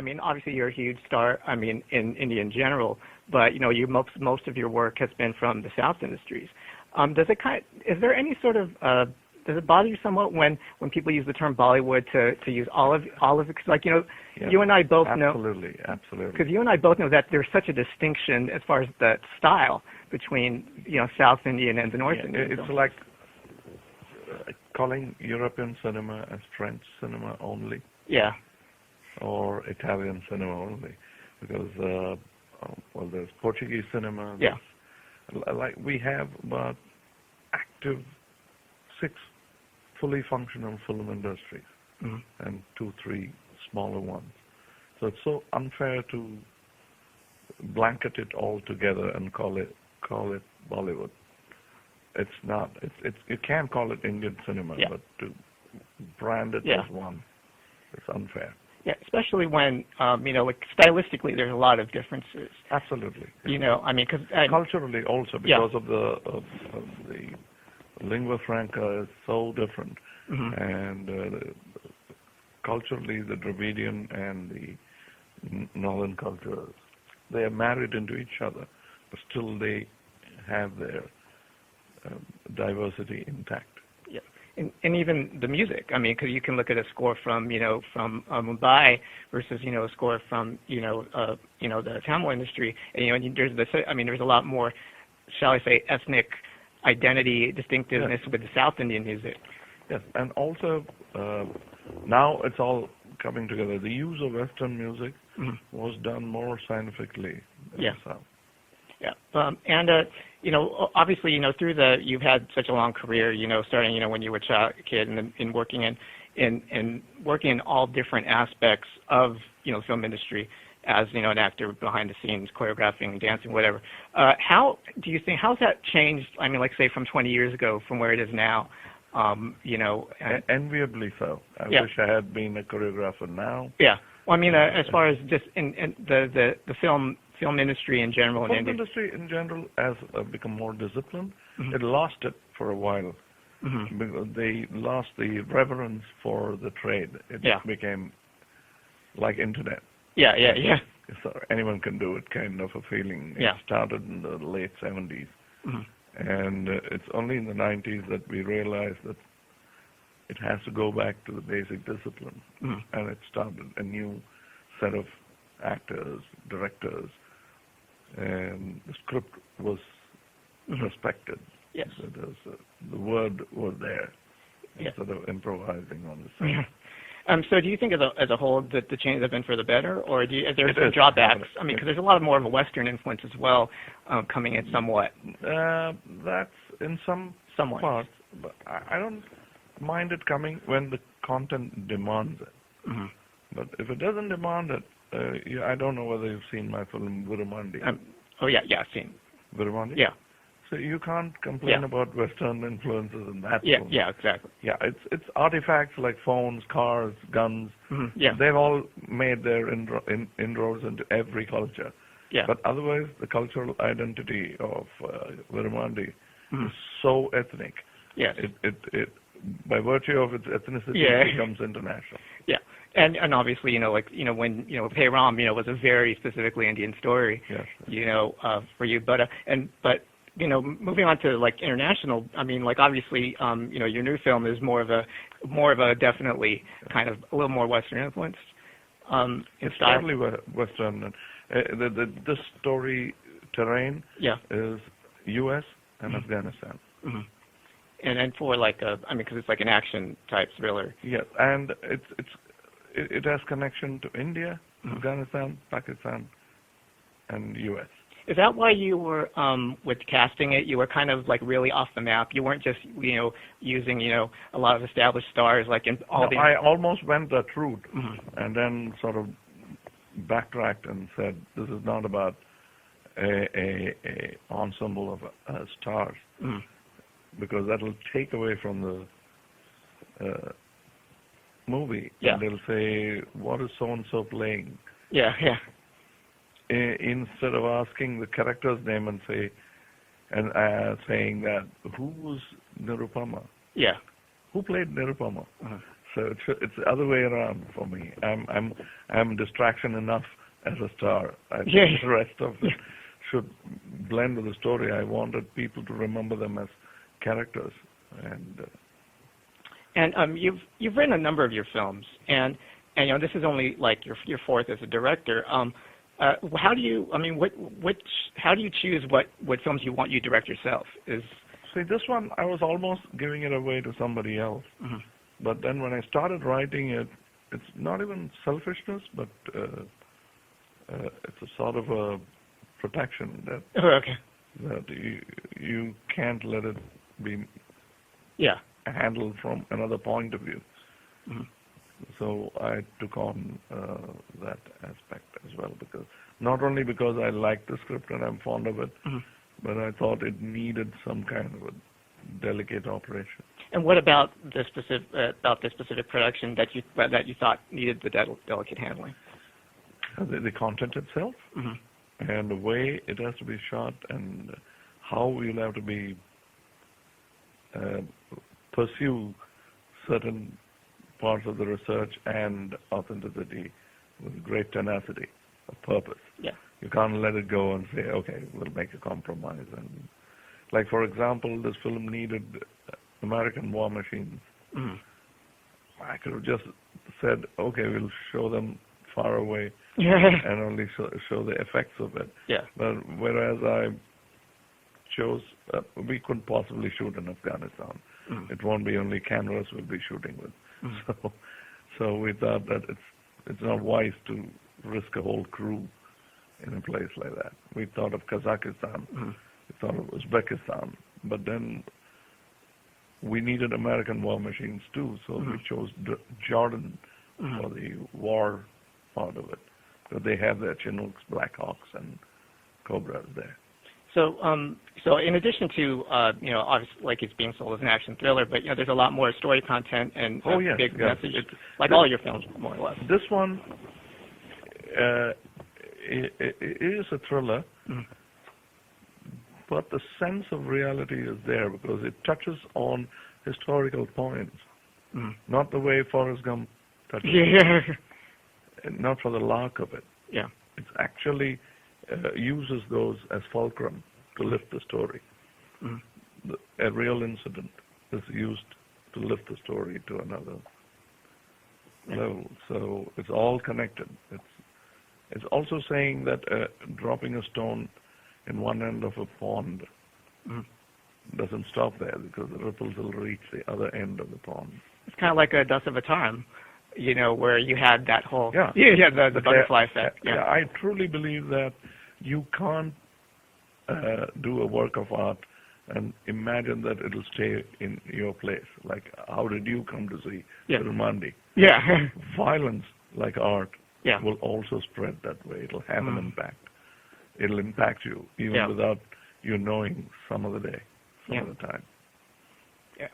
I mean, obviously you're a huge star, I mean, in India in general, but, most of your work has been from the South industries. Is there any sort of, does it bother you somewhat when people use the term Bollywood to use all of it? Because, like, you and I both know. Absolutely. Because you and I both know that there's such a distinction as far as the style between, South Indian and the North Indian. It's like calling European cinema as French cinema only. Yeah. Or Italian cinema only, because there's Portuguese cinema. Yeah. Like we have about active 6 fully functional film industries, and 2, 3 smaller ones. So it's so unfair to blanket it all together and call it Bollywood. It's not. It's you can't call it Indian cinema, but to brand it as one, it's unfair. Yeah, especially when, like stylistically, there's a lot of differences. Absolutely. Because culturally also, because of the lingua franca is so different, and culturally the Dravidian and the northern cultures, they are married into each other, but still they have their diversity intact. And even the music, I mean, because you can look at a score from Mumbai versus a score from the Tamil industry, and there's a lot more, shall I say, ethnic identity distinctiveness with the South Indian music. Yes, and also now it's all coming together. The use of Western music was done more scientifically in the South. Yeah, and obviously, you've had such a long career, starting, when you were a kid and working in all different aspects of, the film industry as, an actor behind the scenes, choreographing, dancing, whatever. How's that changed? I mean, like say from 20 years ago from where it is now, Enviably so. I wish I had been a choreographer now. Yeah. Well, I mean, as far as just in the film industry in general. The film industry in general has become more disciplined. It lost it for a while. Because they lost the reverence for the trade. It became like internet. Yeah. So anyone can do it, kind of a feeling. It started in the late 70s. And it's only in the 90s that we realized that it has to go back to the basic discipline. And it started a new set of actors, directors, and the script was respected. Yes. The word was there instead of improvising on the set. So do you think as a whole that the changes have been for the better, or is there some drawbacks? I mean, because there's a lot more of a Western influence as well coming in somewhat. That's in some parts, but I don't mind it coming when the content demands it. But if it doesn't demand it, I don't know whether you've seen my film Virumandi. I've seen Virumandi. Yeah. So you can't complain about Western influences in that film. Yeah, exactly. Yeah, it's artifacts like phones, cars, guns. Yeah. They've all made their inroads into every culture. Yeah. But otherwise, the cultural identity of Virumandi is so ethnic. Yes. It by virtue of its ethnicity, it becomes international. Yeah. And obviously, when Hey Ram, was a very specifically Indian story. Yes. For you, but moving on to like international, I mean, like obviously, your new film is more of a definitely kind of a little more Western influenced. It's totally Western. This story terrain is U.S. and Afghanistan. And then for because it's like an action type thriller. Yes, and it has connection to India, Afghanistan, Pakistan, and U.S. Is that why you were, with casting it, you were kind of like really off the map? You weren't just, using, a lot of established stars like in all the... I almost went that route and then sort of backtracked and said, this is not about a ensemble of stars because that will take away from the movie. Yeah. And they'll say, what is so-and-so playing? Yeah. Instead of asking the character's name and saying that, who was Nirupama? Yeah. Who played Nirupama? So it's the other way around for me. I'm distraction enough as a star. I think the rest of it should blend with the story. I wanted people to remember them as characters, and you've written a number of your films, and this is only like your fourth as a director. How do you how do you choose what films you want you to direct yourself? See, this one I was almost giving it away to somebody else, but then when I started writing it, it's not even selfishness, but it's a sort of a protection that you can't let it be handled from another point of view. So I took on that aspect as well, because not only because I like the script and I'm fond of it, but I thought it needed some kind of a delicate operation. And what about the specific production that you thought needed the delicate handling? The content itself, and the way it has to be shot, and how we'll have to be pursue certain parts of the research and authenticity with great tenacity of purpose. Yeah. You can't let it go and say, okay, we'll make a compromise. And like, for example, this film needed American war machines. I could have just said, okay, we'll show them far away and only show the effects of it. Yeah. But whereas I chose, we couldn't possibly shoot in Afghanistan. It won't be only cameras we'll be shooting with. So we thought that it's not wise to risk a whole crew in a place like that. We thought of Kazakhstan, we thought of Uzbekistan, but then we needed American war machines too, so we chose Jordan for the war part of it, because they have their Chinooks, Black Hawks, and Cobras there. So, so in addition to obviously, like, it's being sold as an action thriller, but there's a lot more story content and big messages, like all your films, more or less. This one it is a thriller, but the sense of reality is there because it touches on historical points, not the way Forrest Gump touches. Not for the lark of it. Yeah. It actually uses those as fulcrum to lift the story. A real incident is used to lift the story to another level. So it's all connected. It's also saying that dropping a stone in one end of a pond doesn't stop there, because the ripples will reach the other end of the pond. It's kind of like a Dust of a Time, where you had that whole the butterfly effect. Yeah, I truly believe that you can't do a work of art and imagine that it'll stay in your place. Like, how did you come to see Burbank? Yeah. Violence, like art, will also spread that way. It'll have an impact. It'll impact you even without you knowing some of the day, some of the time. Yeah.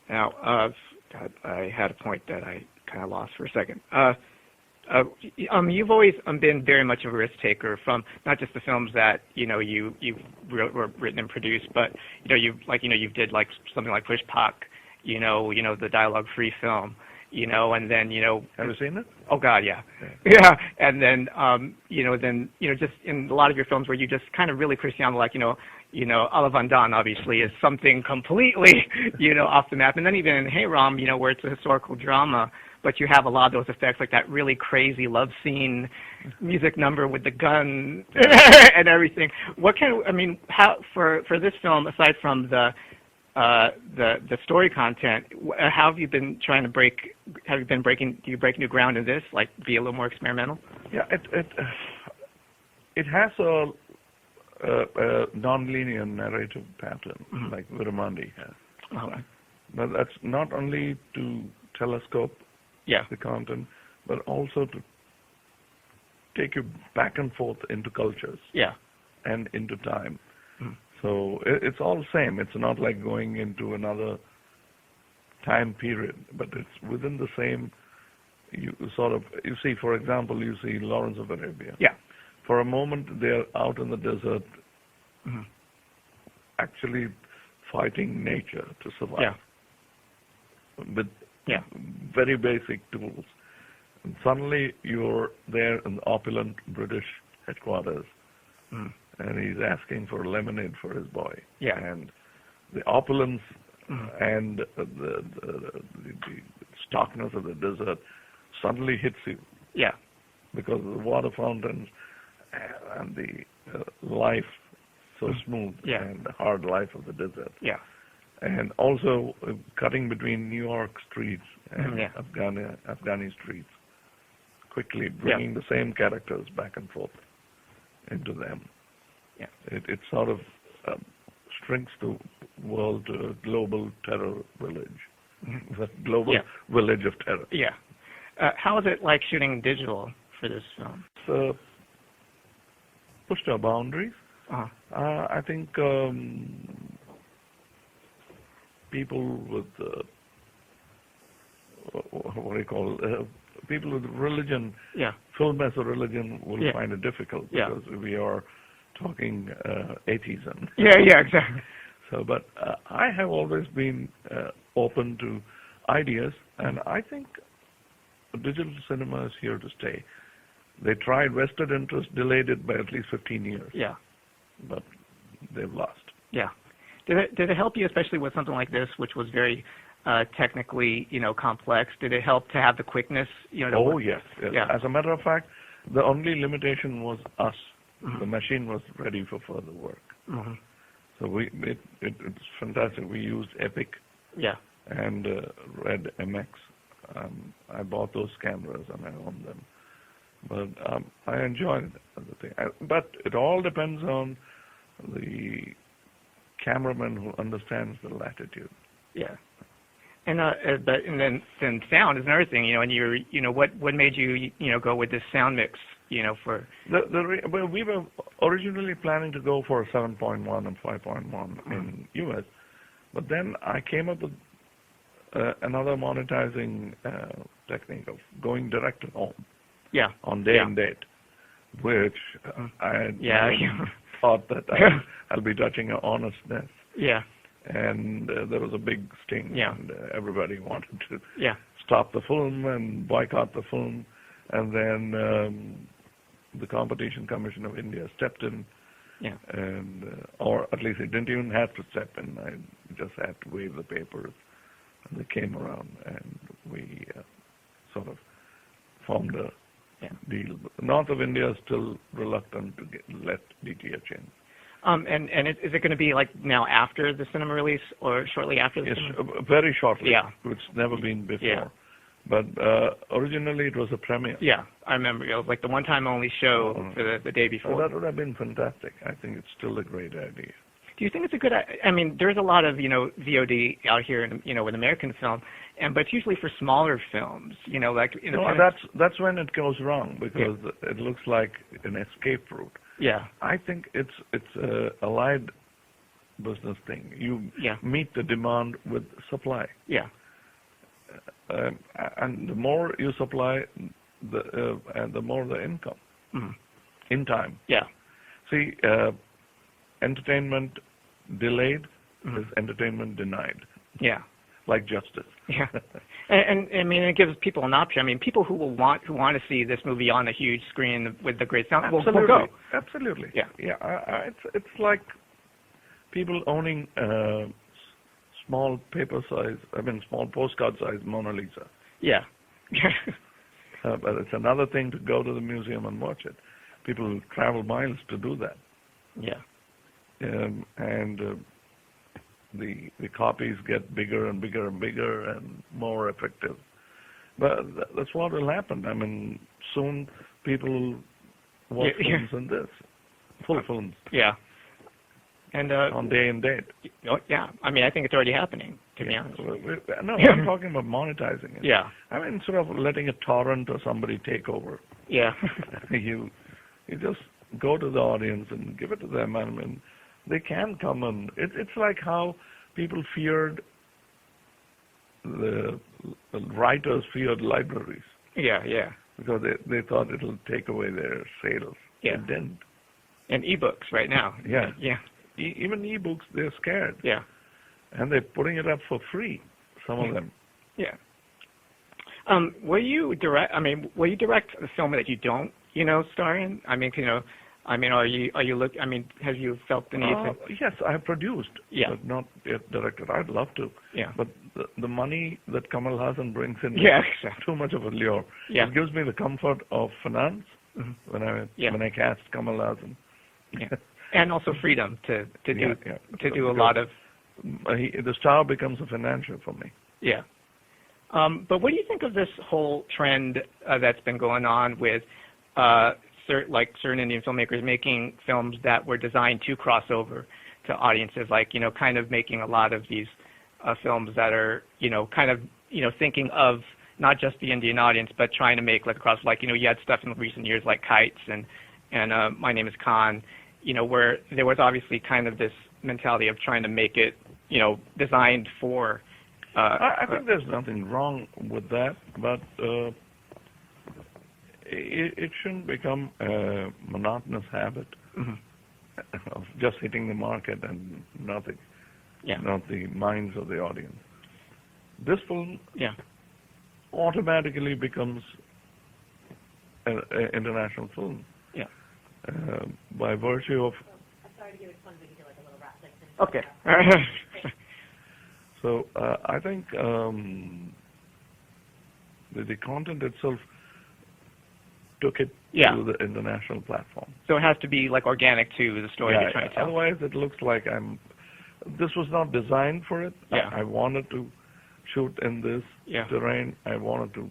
Now, I had a point that I kind of lost for a second. You've always been very much of a risk taker, from not just the films that you written and produced, but you did like something like Pushpak, the dialogue-free film, and then Have you seen it? Oh God, yeah. And then just in a lot of your films where you just kind of really push down, like Alle Van Daan obviously is something completely off the map, and then even in Hey Ram, where it's a historical drama, but you have a lot of those effects, like that really crazy love scene, music number with the gun and everything. How for this film, aside from the story content, how have you been trying to break? Do you break new ground in this? Like, be a little more experimental? Yeah, it has a non-linear narrative pattern, like Virumandi has. But that's not only to telescope the content, but also to take you back and forth into cultures and into time. So it's all same. It's not like going into another time period, but it's within the same. You see, for example, you see Lawrence of Arabia. Yeah. For a moment, they're out in the desert, actually fighting nature to survive. Yeah. With Yeah. Very basic tools. And suddenly you're there in the opulent British headquarters, and he's asking for lemonade for his boy. Yeah. And the opulence and the starkness of the desert suddenly hits you. Yeah. Because of the water fountains and the life so smooth and the hard life of the desert. Yeah. And also cutting between New York streets and Afghani streets, quickly bringing the same characters back and forth into them. Yeah. It sort of shrinks the world to a global terror village, the global village of terror. Yeah. How is it like shooting digital for this film? So, pushed our boundaries. I think people with what do you call people with religion, film as a religion will find it difficult because we are talking atheism. Yeah, exactly. So, but I have always been open to ideas, and I think digital cinema is here to stay. They tried vested interest, delayed it by at least 15 years. Yeah. But they've lost. Yeah. Did it help you, especially with something like this, which was very technically, complex? Did it help to have the quickness? Yes. Yeah. As a matter of fact, the only limitation was us. The machine was ready for further work. So it's fantastic. We used Epic. Yeah. And Red MX. I bought those cameras and I own them. But I enjoyed the thing. But it all depends on the cameraman who understands the latitude. Yeah. And then sound is another thing, and what made you go with this sound mix, for well, we were originally planning to go for 7.1 and 5.1 in US, but then I came up with another monetizing technique of going direct to home. Yeah. On day and date, which I thought that I'll be touching an honestness. Yeah. And there was a big sting. Yeah. And everybody wanted to stop the film and boycott the film. And then the Competition Commission of India stepped in. Yeah. And or at least it didn't even have to step in. I just had to wave the papers. And they came around and we sort of formed a deal. The north of India is still reluctant to let DTH in. And is it going to be like now after the cinema release or shortly after the cinema? Yes, very shortly. Yeah. It's never been before. Yeah. But originally it was a premiere. Yeah, I remember. It was like the one-time only show for the day before. Well, that would have been fantastic. I think it's still a great idea. Do you think it's a good? I mean, there's a lot of VOD out here, with American film, but it's usually for smaller films. Like that's when it goes wrong because it looks like an escape route. Yeah, I think it's a allied business thing. You meet the demand with supply. Yeah, and the more you supply, the more the income in time. Yeah, see, entertainment delayed is entertainment denied. Yeah, like justice. Yeah, and I mean it gives people an option. I mean, people who want to see this movie on a huge screen with the great sound will go. Absolutely. Yeah, yeah. It's like people owning small small postcard size Mona Lisa. Yeah. But it's another thing to go to the museum and watch it. People travel miles to do that. Yeah. And the copies get bigger and bigger and bigger and more effective. But that's what will happen. I mean, soon people watch films in this, full films. Yeah. And on day and date. Yeah. I mean, I think it's already happening, to be honest. No, I'm talking about monetizing it. Yeah. I mean, sort of letting a torrent or somebody take over. Yeah. You just go to the audience and give it to them. I mean, they can come and it's like how people feared the writers feared libraries. Yeah, yeah. Because they thought it'll take away their sales. Yeah. It didn't. And ebooks right now. Yeah. Yeah. Even ebooks, they're scared. Yeah. And they're putting it up for free, some of them. Yeah. Will you direct? I mean, will you direct a film that you don't, star in? I mean, are you look? I mean, have you felt the need to? Yes, I have produced, Yeah. but not yet directed. I'd love to. Yeah. But the money that Kamal Haasan brings in Yeah, is exactly. too much of a lure. Yeah. It gives me the comfort of finance when I cast Kamal Haasan. Yeah. And also freedom to do a Because lot of. The star becomes a financial for me. Yeah. But what do you think of this whole trend that's been going on with certain Indian filmmakers making films that were designed to cross over to audiences, like, kind of making a lot of these films that are, kind of, thinking of not just the Indian audience, but trying to make like across, like, you had stuff in recent years like Kites and My Name is Khan, where there was obviously kind of this mentality of trying to make it, designed for. I think there's nothing wrong with that, but it shouldn't become a monotonous habit of just hitting the market and nothing, not the minds of the audience. This film automatically becomes an international film by virtue of. I'm sorry to give it fun, but you do like a little rap thing. Okay. So I think the content itself took it to the international platform. So it has to be like organic to the story you're trying to tell. Otherwise, it looks like this was not designed for it. Yeah. I wanted to shoot in this terrain. I wanted to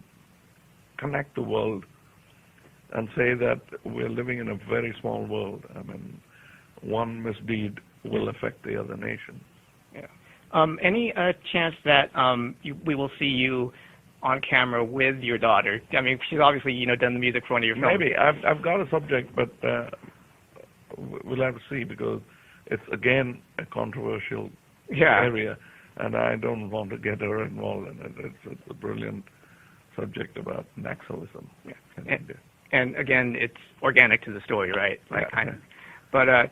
connect the world and say that we're living in a very small world. I mean, one misdeed will affect the other nation. Yeah. Any chance that we will see you on camera with your daughter? I mean, she's obviously done the music for one of your films. Maybe I've got a subject, but we'll have to see because it's again a controversial area, and I don't want to get her involved in it. It's a brilliant subject about Naxalism in India. And again, it's organic to the story, right? Like kind of. But I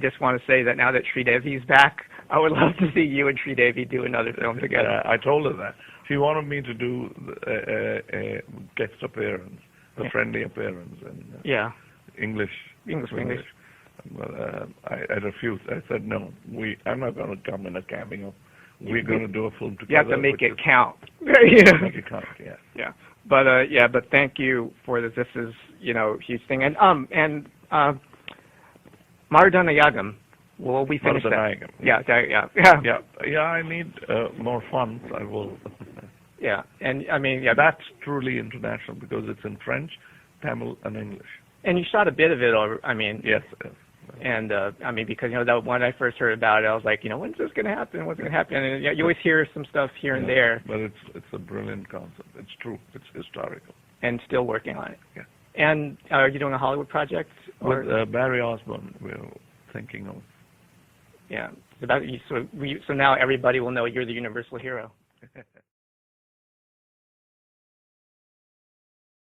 just want to say that now that Sridevi's back, I would love to see you and Sridevi do another film together. I told her that. She wanted me to do a guest appearance, a friendly appearance, and English. But I refused. I said, no, I'm not going to come in a cameo. We're going to do a film together. You have to make it count. Make it count, Yeah. But thank you for this. This is, a huge thing. And Maradona Yagam, will we finish that? Yeah, I need more funds. I will. Yeah, and I mean, that's truly international because it's in French, Tamil, and English. And you shot a bit of it over. I mean, yes. And I mean, because that when I first heard about it, I was like, when's this going to happen? What's going to happen? And you always hear some stuff here and there. But it's a brilliant concept. It's true. It's historical. And still working on it. Yeah. And are you doing a Hollywood project? With Barry Osborne, we're thinking of. Yeah. So now everybody will know you're the universal hero.